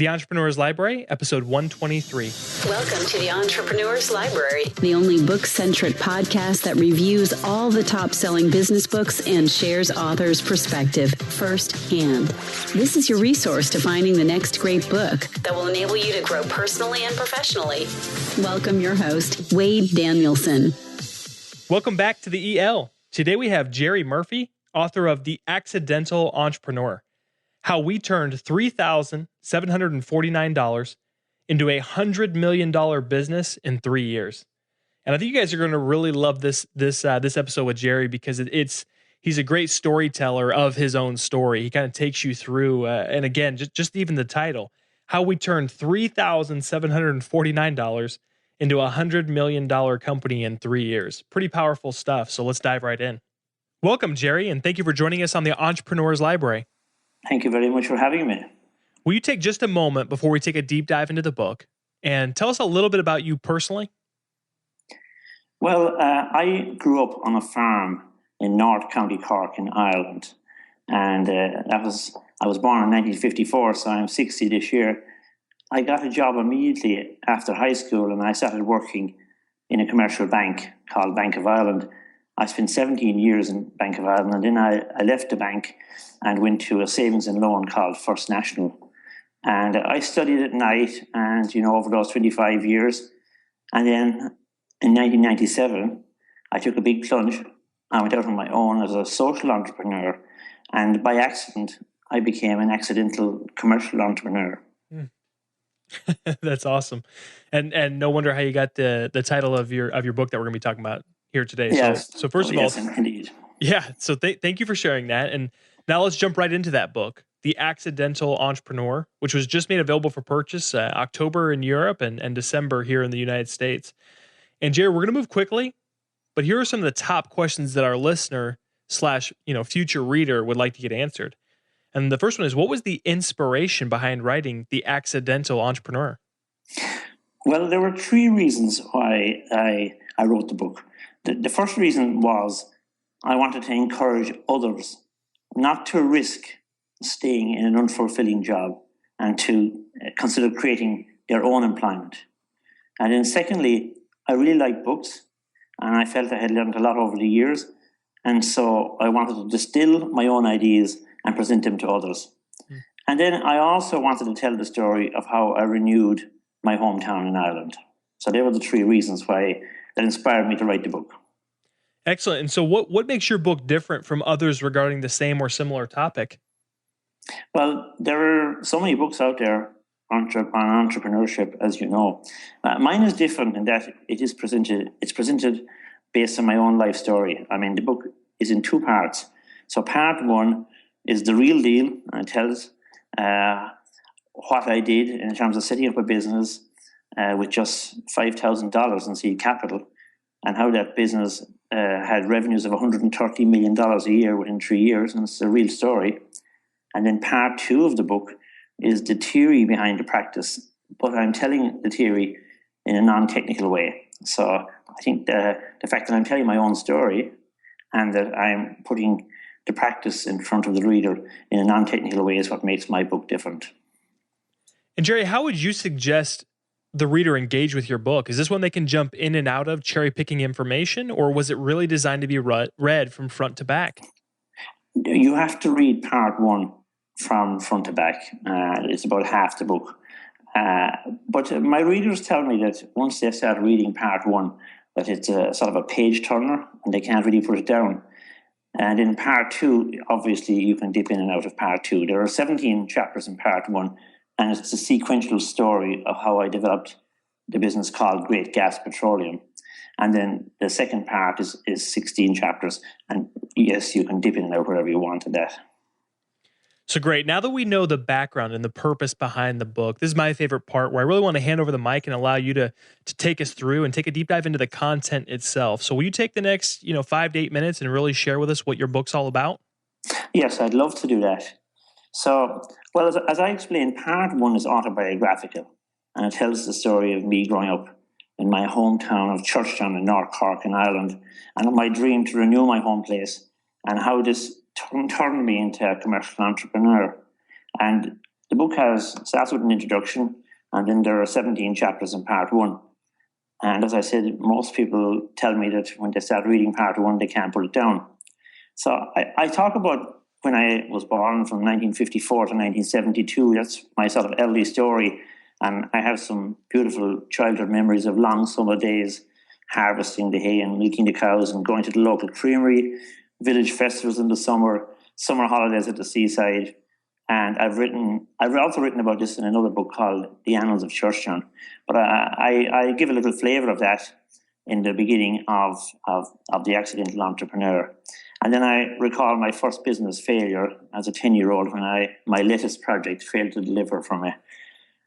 The Entrepreneur's Library, episode 123. Welcome to the Entrepreneur's Library, the only book-centric podcast that reviews all the top-selling business books and shares authors' perspective firsthand. This is your resource to finding the next great book that will enable you to grow personally and professionally. Welcome your host, Wade Danielson. Welcome back to the EL. Today we have Gerry Murphy, author of The Accidental Entrepreneur: How We Turned $3,749 into a $100 million business in 3 years. And I think you guys are going to really love this episode with Gerry because he's a great storyteller of his own story. He kind of takes you through, and again, just even the title, How We Turned $3,749 into a $100 million company in 3 years. Pretty powerful stuff. So let's dive right in. Welcome, Gerry, and thank you for joining us on the Entrepreneur's Library. Thank you very much for having me. Will you take just a moment before we take a deep dive into the book and tell us a little bit about you personally? Well, I grew up on a farm in North County Cork in Ireland. And I was born in 1954, so I'm 60 this year. I got a job immediately after high school and I started working in a commercial bank called Bank of Ireland. I spent 17 years in Bank of Ireland, and then I left the bank and went to a savings and loan called First National. And I studied at night and, over those 25 years. And then in 1997, I took a big plunge. I went out on my own as a social entrepreneur. And by accident, I became an accidental commercial entrepreneur. That's awesome. And no wonder how you got the title of your book that we're going to be talking about here today. Yes. So first of all, yes, indeed. Yeah. So thank you for sharing that. And now let's jump right into that book, The Accidental Entrepreneur, which was just made available for purchase October in Europe and December here in the United States. And Gerry, we're going to move quickly, but here are some of the top questions that our listener / future reader would like to get answered. And the first one is, what was the inspiration behind writing The Accidental Entrepreneur? Well, there were three reasons why I wrote the book. The first reason was I wanted to encourage others not to risk staying in an unfulfilling job and to consider creating their own employment. And then secondly, I really like books and I felt I had learned a lot over the years. And so I wanted to distill my own ideas and present them to others. And then I also wanted to tell the story of how I renewed my hometown in Ireland. So they were the three reasons why that inspired me to write the book. Excellent. And so what makes your book different from others regarding the same or similar topic? Well, there are so many books out there on entrepreneurship, as you know. Mine is different in that it's presented based on my own life story. I mean, the book is in two parts. So part one is the real deal, and it tells what I did in terms of setting up a business with just $5,000 in seed capital, and how that business had revenues of $130 million a year within 3 years, and it's a real story. And then part two of the book is the theory behind the practice, but I'm telling the theory in a non-technical way. So I think the fact that I'm telling my own story and that I'm putting the practice in front of the reader in a non-technical way is what makes my book different. And Gerry, how would you suggest the reader engage with your book? Is this one they can jump in and out of cherry picking information, or was it really designed to be read from front to back? You have to read part one from front to back. It's about half the book. But my readers tell me that once they start reading part one, that it's a sort of a page turner and they can't really put it down. And in part two, obviously, you can dip in and out of part two. There are 17 chapters in part one, and it's a sequential story of how I developed the business called Great Gas Petroleum. And then the second part is 16 chapters. And yes, you can dip in and out wherever you want in that. So great. Now that we know the background and the purpose behind the book, this is my favorite part where I really want to hand over the mic and allow you to take us through and take a deep dive into the content itself. So will you take the next 5 to 8 minutes and really share with us what your book's all about? Yes, I'd love to do that. So, well, as I explained, part one is autobiographical, and it tells the story of me growing up in my hometown of Churchtown in North Cork in Ireland, and my dream to renew my home place, and how this turned me into a commercial entrepreneur. And the book starts with an introduction, and then there are 17 chapters in part one. And as I said, most people tell me that when they start reading part one, they can't put it down. So I talk about when I was born from 1954 to 1972. That's my sort of early story. And I have some beautiful childhood memories of long summer days, harvesting the hay and milking the cows and going to the local creamery, village festivals in the summer holidays at the seaside. And I've also written about this in another book called The Annals of Churchtown. But I give a little flavour of that in the beginning of The Accidental Entrepreneur. And then I recall my first business failure as a 10-year-old when my latest project failed to deliver for me.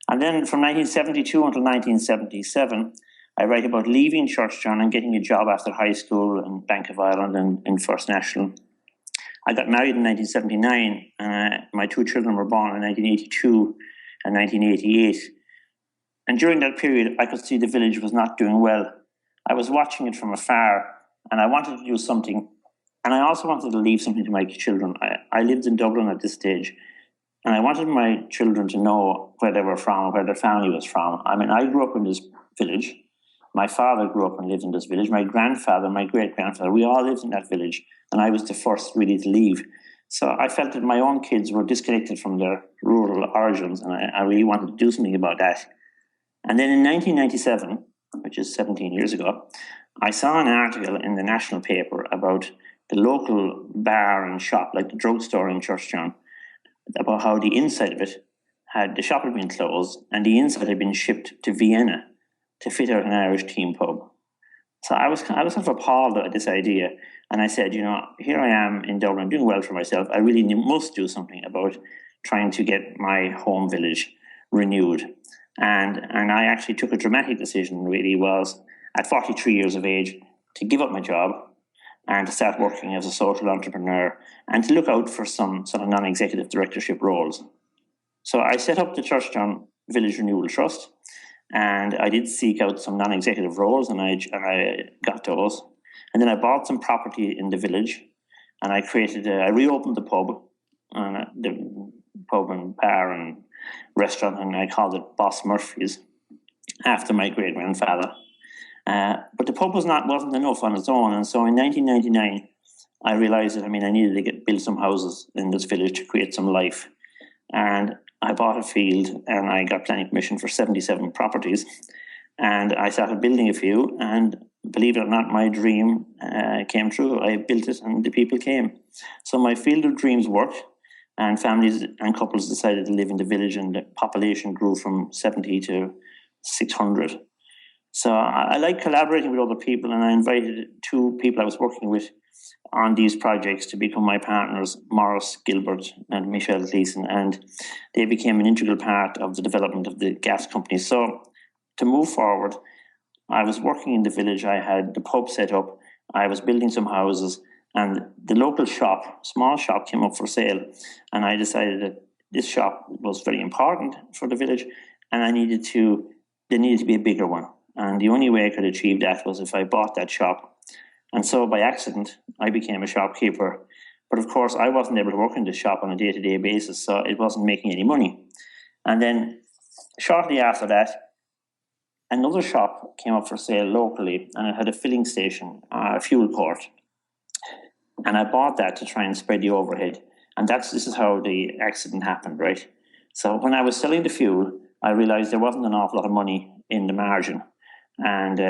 And then from 1972 until 1977, I write about leaving Churchtown and getting a job after high school in Bank of Ireland and in First National. I got married in 1979. My two children were born in 1982 and 1988. And during that period, I could see the village was not doing well. I was watching it from afar, and I wanted to do something. And I also wanted to leave something to my children. I lived in Dublin at this stage, and I wanted my children to know where they were from, where their family was from. I mean, I grew up in this village. My father grew up and lived in this village. My grandfather, my great-grandfather, we all lived in that village, and I was the first really to leave. So I felt that my own kids were disconnected from their rural origins, and I really wanted to do something about that. And then in 1997, which is 17 years ago, I saw an article in the national paper about the local bar and shop, like the drugstore in Churchtown, about how the inside of it the shop had been closed and the inside had been shipped to Vienna to fit out an Irish team pub. So I was sort of appalled at this idea. And I said, here I am in Dublin, doing well for myself. I really must do something about trying to get my home village renewed. And I actually took a dramatic decision, really, was at 43 years of age to give up my job and to start working as a social entrepreneur and to look out for some sort of non-executive directorship roles. So I set up the Churchtown Village Renewal Trust, and I did seek out some non-executive roles, and I got those. And then I bought some property in the village, and I reopened the pub and bar and restaurant, and I called it Boss Murphy's after my great-grandfather. But the pub wasn't enough on its own, and so in 1999, I realised that I needed to build some houses in this village to create some life. And I bought a field, and I got planning permission for 77 properties, and I started building a few. And believe it or not, my dream came true. I built it, and the people came. So my field of dreams worked, and families and couples decided to live in the village, and the population grew from 70 to 600. So I like collaborating with other people, and I invited two people I was working with on these projects to become my partners, Maurice Gilbert and Michelle Gleason, and they became an integral part of the development of the gas company. So to move forward, I was working in the village. I had the pub set up. I was building some houses, and the local shop, small shop, came up for sale. And I decided that this shop was very important for the village, and there needed to be a bigger one. And the only way I could achieve that was if I bought that shop. And so by accident, I became a shopkeeper. But of course, I wasn't able to work in the shop on a day-to-day basis, so it wasn't making any money. And then shortly after that, another shop came up for sale locally, and it had a filling station, a fuel court. And I bought that to try and spread the overhead. And this is how the accident happened, right? So when I was selling the fuel, I realized there wasn't an awful lot of money in the margin. And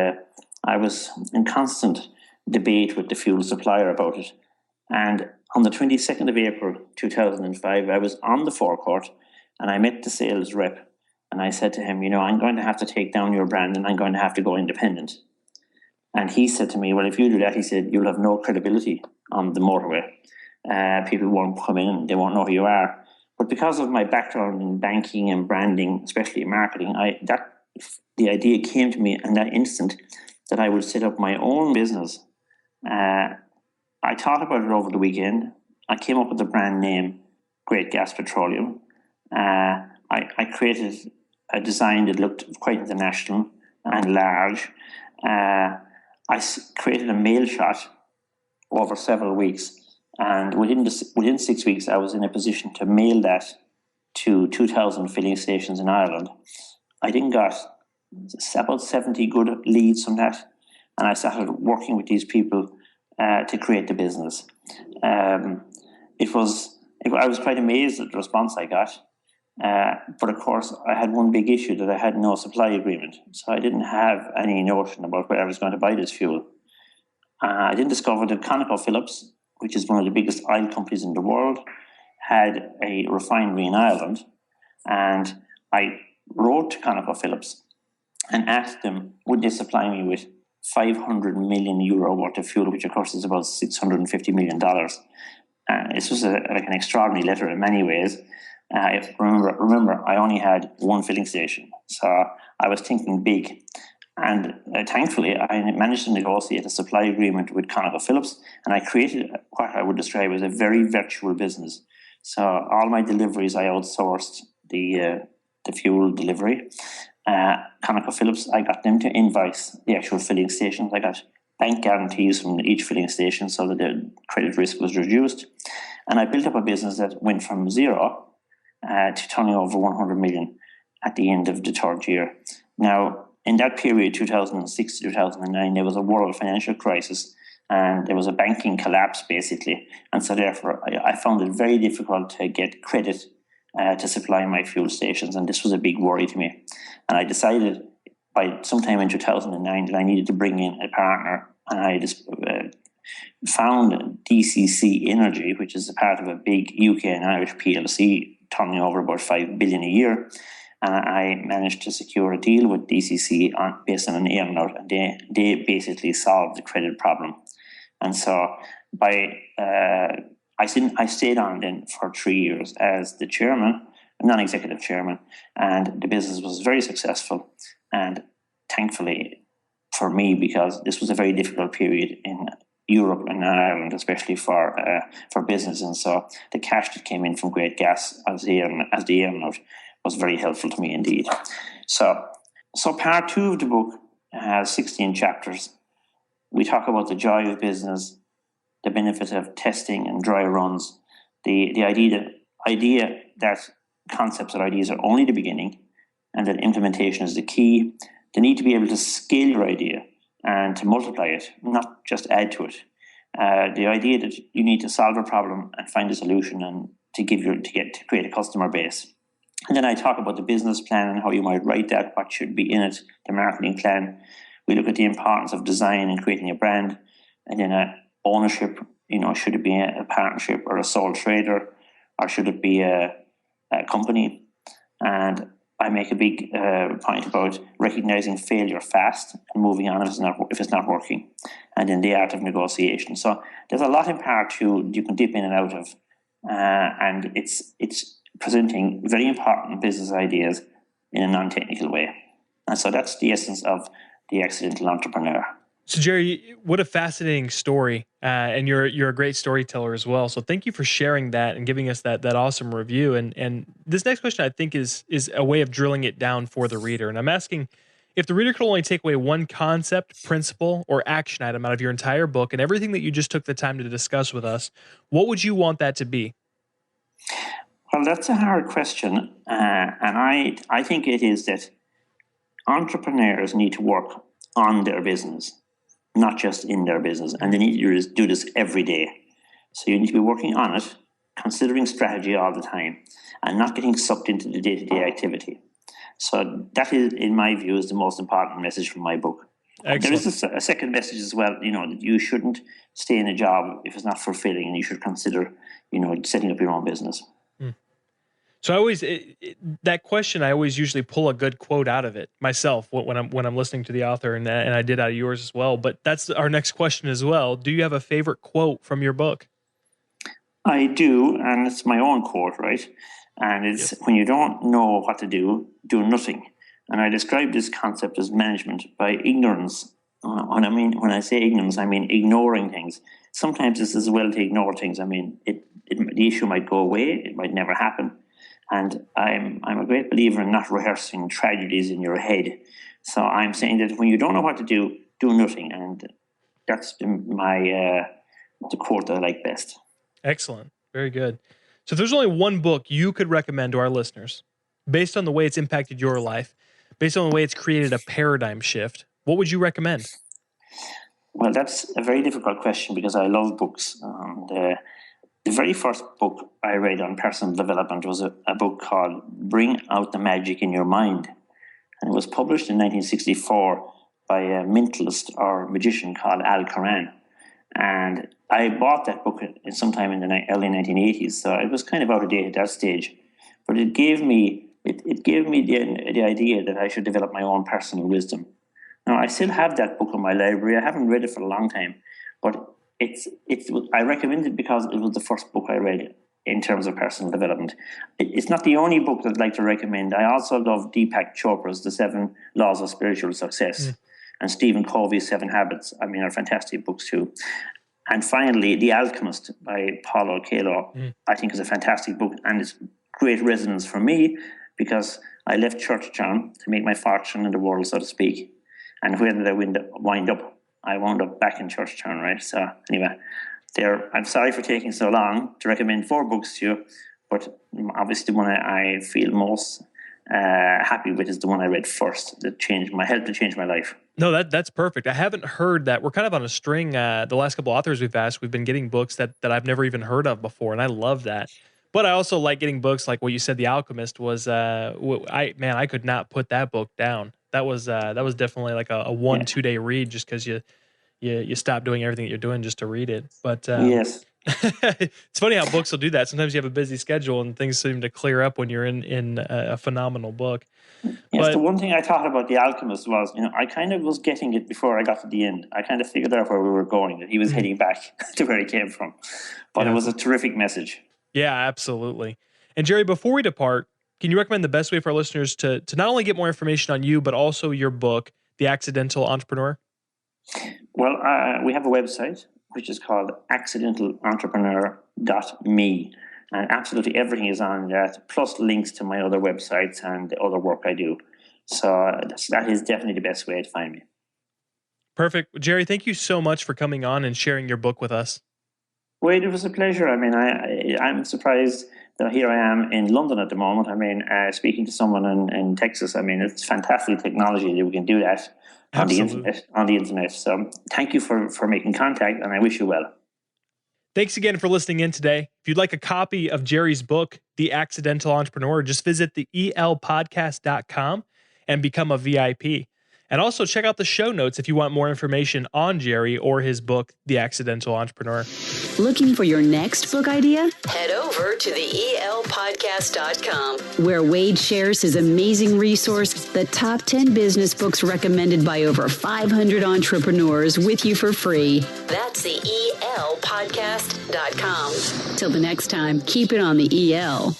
I was in constant debate with the fuel supplier about it. And on the 22nd of April, 2005, I was on the forecourt, and I met the sales rep. And I said to him, I'm going to have to take down your brand, and I'm going to have to go independent. And he said to me, well, if you do that, he said, you'll have no credibility on the motorway. People won't come in, they won't know who you are. But because of my background in banking and branding, especially in marketing, the idea came to me in that instant that I would set up my own business. I thought about it over the weekend. I came up with the brand name, Great Gas Petroleum. I created a design that looked quite international and large. I created a mail shot over several weeks, and within 6 weeks, I was in a position to mail that to 2,000 filling stations in Ireland, I then got about 70 good leads from that. And I started working with these people to create the business. I was quite amazed at the response I got. But of course, I had one big issue, that I had no supply agreement. So I didn't have any notion about where I was going to buy this fuel. I then discovered that ConocoPhillips, which is one of the biggest oil companies in the world, had a refinery in Ireland. And I wrote to ConocoPhillips and asked them, would they supply me with 500 million euro worth of fuel, which of course is about $650 million. This was like an extraordinary letter in many ways. Remember, I only had one filling station, so I was thinking big. And thankfully, I managed to negotiate a supply agreement with ConocoPhillips, and I created what I would describe as a very virtual business. So all my deliveries, I outsourced the fuel delivery. ConocoPhillips, I got them to invoice the actual filling stations. I got bank guarantees from each filling station so that the credit risk was reduced. And I built up a business that went from zero to turning over 100 million at the end of the third year. Now, in that period, 2006 to 2009, there was a world financial crisis and there was a banking collapse, basically. And so therefore, I found it very difficult to get credit to supply my fuel stations. And this was a big worry to me. And I decided by sometime in 2009 that I needed to bring in a partner. And I just found DCC Energy, which is a part of a big UK and Irish PLC, turning over about 5 billion a year. And I managed to secure a deal with DCC based on an earnout, and they basically solved the credit problem. And so I stayed on then for 3 years as the chairman, non-executive chairman, and the business was very successful. And thankfully for me, because this was a very difficult period in Europe and Ireland, especially for business, and so the cash that came in from Great Gas as the earnout was very helpful to me indeed. So part 2 of the book has 16 chapters. We talk about the joy of business, the benefit of testing and dry runs, the idea that concepts or ideas are only the beginning, and that implementation is the key. The need to be able to scale your idea and to multiply it, not just add to it. The idea that you need to solve a problem and find a solution and to create a customer base. And then I talk about the business plan and how you might write that, what should be in it, the marketing plan. We look at the importance of design and creating a brand, and then ownership. Should it be a partnership or a sole trader, or should it be a company? And I make a big point about recognizing failure fast and moving on if it's not working, and then the art of negotiation. So there's a lot in part 2 you can dip in and out of, and it's presenting very important business ideas in a non-technical way. And so that's the essence of The Accidental Entrepreneur. So Gerry, what a fascinating story, and you're a great storyteller as well. So thank you for sharing that and giving us that awesome review. And this next question, I think, is a way of drilling it down for the reader. And I'm asking, if the reader could only take away one concept, principle, or action item out of your entire book and everything that you just took the time to discuss with us, what would you want that to be? Well, that's a hard question, and I think it is that entrepreneurs need to work on their business, not just in their business, and they need to do this every day. So you need to be working on it, considering strategy all the time, and not getting sucked into the day-to-day activity. So that is, in my view, is the most important message from my book. Excellent. There is a second message as well, that you shouldn't stay in a job if it's not fulfilling, and you should consider, setting up your own business. So that question, I always usually pull a good quote out of it myself when I'm listening to the author, and I did out of yours as well. But that's our next question as well. Do you have a favorite quote from your book? I do, and it's my own quote, right? And it's, yes, when you don't know what to do nothing. And I describe this concept as management by ignorance. When I say ignorance, I mean ignoring things. Sometimes it's as well to ignore things. The issue might go away, it might never happen. And I'm a great believer in not rehearsing tragedies in your head. So I'm saying that when you don't know what to do nothing. And that's the quote that I like best. Excellent. Very good. So if there's only one book you could recommend to our listeners, based on the way it's impacted your life, based on the way it's created a paradigm shift, what would you recommend? Well, that's a very difficult question because I love books. The very first book I read on personal development was a book called Bring Out the Magic in Your Mind. And it was published in 1964 by a mentalist or magician called Al Koran. And I bought that book sometime in the early 1980s, so it was kind of out of date at that stage. But it gave me the idea that I should develop my own personal wisdom. Now, I still have that book in my library. I haven't read it for a long time, but I recommend it because it was the first book I read in terms of personal development. It's not the only book that I'd like to recommend. I also love Deepak Chopra's The 7 Laws of Spiritual Success and Stephen Covey's 7 Habits. I mean, are fantastic books too. And finally, The Alchemist by Paulo Coelho, I think is a fantastic book, and it's great resonance for me because I left church town to make my fortune in the world, so to speak. And where did I wind up? I wound up back in church town, right? So anyway, I'm sorry for taking so long to recommend 4 books to you, but obviously the one I feel most happy with is the one I read first that helped to change my life. No, that's perfect. I haven't heard that. We're kind of on a string. The last couple authors we've asked, we've been getting books that I've never even heard of before, and I love that. But I also like getting books like what you said. The Alchemist was. I could not put that book down. That was definitely like a 1-2 day read, just because you stop doing everything that you're doing just to read it. But yes. It's funny how books will do that. Sometimes you have a busy schedule and things seem to clear up when you're in a phenomenal book. Yes, the one thing I thought about The Alchemist was, I kind of was getting it before I got to the end. I kind of figured out where we were going, that he was heading back to where he came from. But it was a terrific message. Yeah, absolutely. And Gerry, before we depart, can you recommend the best way for our listeners to not only get more information on you, but also your book, The Accidental Entrepreneur? Well, we have a website, which is called accidentalentrepreneur.me. And absolutely everything is on that, plus links to my other websites and the other work I do. So that is definitely the best way to find me. Perfect. Gerry, thank you so much for coming on and sharing your book with us. Wade, it was a pleasure. I mean, I'm surprised that here I am in London at the moment. I mean, speaking to someone in Texas. I mean, it's fantastic technology that we can do that on the internet. So thank you for making contact, and I wish you well. Thanks again for listening in today. If you'd like a copy of Gerry's book, The Accidental Entrepreneur, just visit the elpodcast.com and become a VIP. And also check out the show notes if you want more information on Gerry or his book, The Accidental Entrepreneur. Looking for your next book idea? Head over to the elpodcast.com, where Wade shares his amazing resource, the top 10 business books recommended by over 500 entrepreneurs, with you for free. That's the elpodcast.com. Till the next time, keep it on the EL.